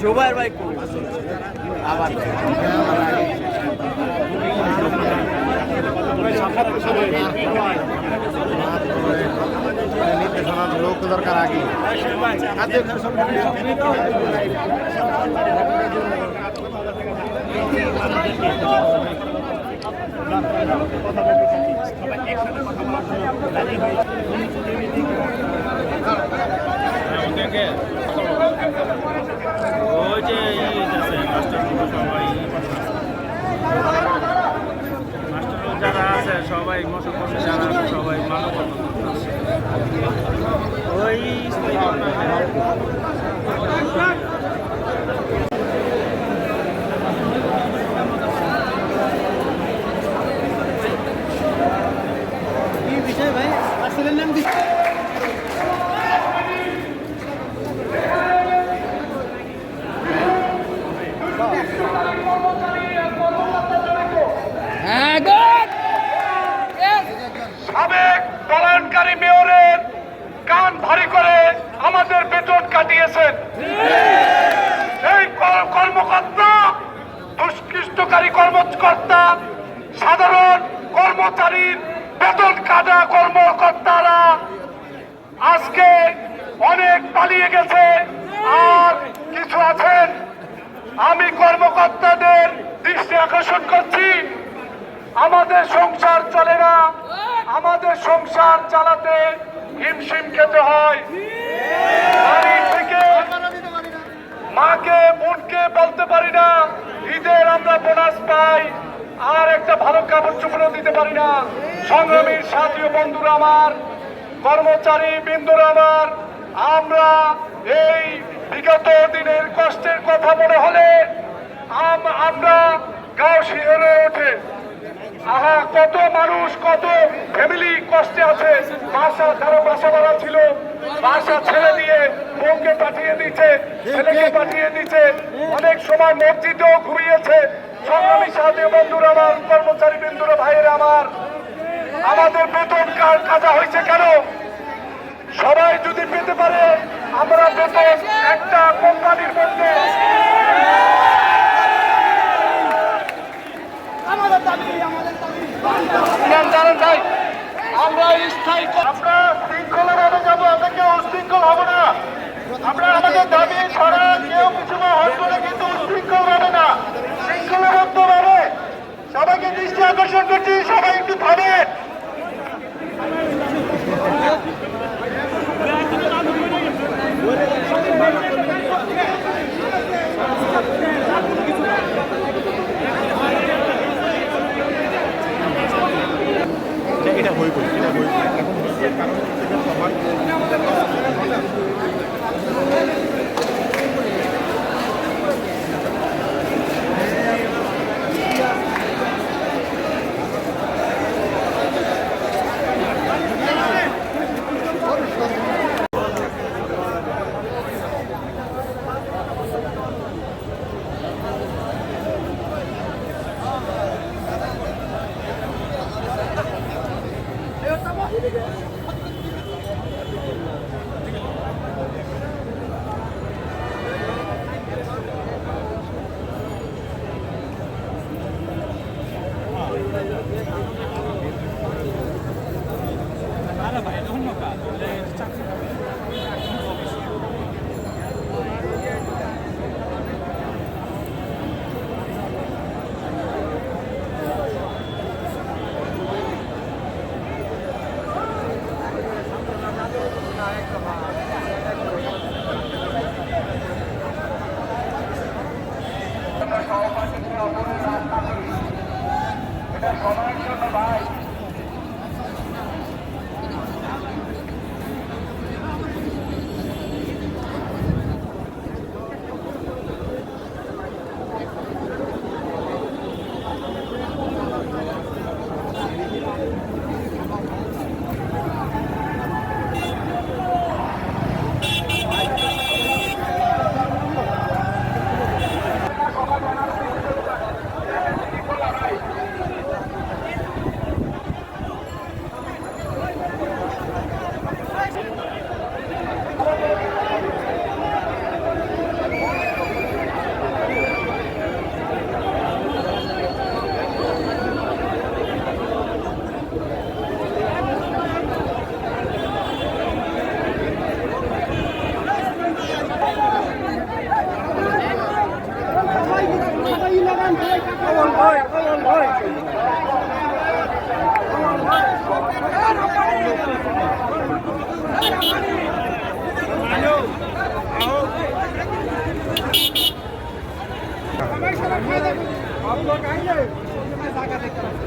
জোবাইর ভাই আবার নির্দেশনার লোক দরকার আগে ওই যে সবাই মাস্টার যারা আছে সবাই মশক যারা সবাই মানব ওই কি বিষয় ভাই আসলের নাম কি? সাবেক পলায়নকারী মেয়রের কান ভারী করে আমাদের বেতন কাটিয়েছেন। এই কর্মকর্তা দুষ্কৃষ্টকারী কর্মকর্তা সাধারণ কর্মচারীর বেতন কাটা কর্মকর্তারা আজকে অনেক পালিয়ে গেছে। আর কিছু আছেন, আমি কর্মকর্তাদের দৃষ্টি আকর্ষণ করছি, আমাদের সংসার চলে না, আমাদের সংসার চালাতে হিমশিম খেতে হয়। বাড়ি থেকে মাকে বোনকে বলতে পারি না ঈদের আমরা বোনাস পাই, আর একটা ভালো কাপড় চোপড়ও দিতে পারি না। সংগ্রামীর সাথী বন্ধুরা আমার, কর্মচারী বৃন্দরা আমার, আমরা এই বিগত দিনের কষ্টের কথা মনে হলে আমরা গাও শিহরে ওঠে। আহা, কত মানুষ, কত ফ্যামিলি কষ্টে আছে। বাসা, কারো বাসা ভাড়া ছিল, বাসা ছেড়ে দিয়ে বউকে পাঠিয়ে দিচ্ছে, ছেলেকে পাঠিয়ে দিচ্ছে, অনেক সময় মসজিদেও ঘুমিয়েছে। সংগ্রামী সাথী বন্ধুরা আমার, কর্মচারী বৃন্দরা ভাইয়েরা আমার, আমাদের বেতন কাটা হয়েছে কেন? সবাই যদি পেতে পারে, আমরা বেতন একটা কোম্পানির মধ্যে আমরা স্থায়ী, আমরা শৃঙ্খলাভাবে যাবো, আমরা কেউ উশৃঙ্খল হবো না। আমরা আমাদের দাবি ছাড়া কেউ কিছু হসপিটালে কিন্তু উশৃঙ্খল হবে না, শৃঙ্খলাবদ্ধ ভাবে সবাইকে দৃষ্টি আকর্ষণ করছি, সবাই একটু থামেন। এটা হয়ে গেল, এটা হয়ে গেল। এখন কারণ টাকা দেখতে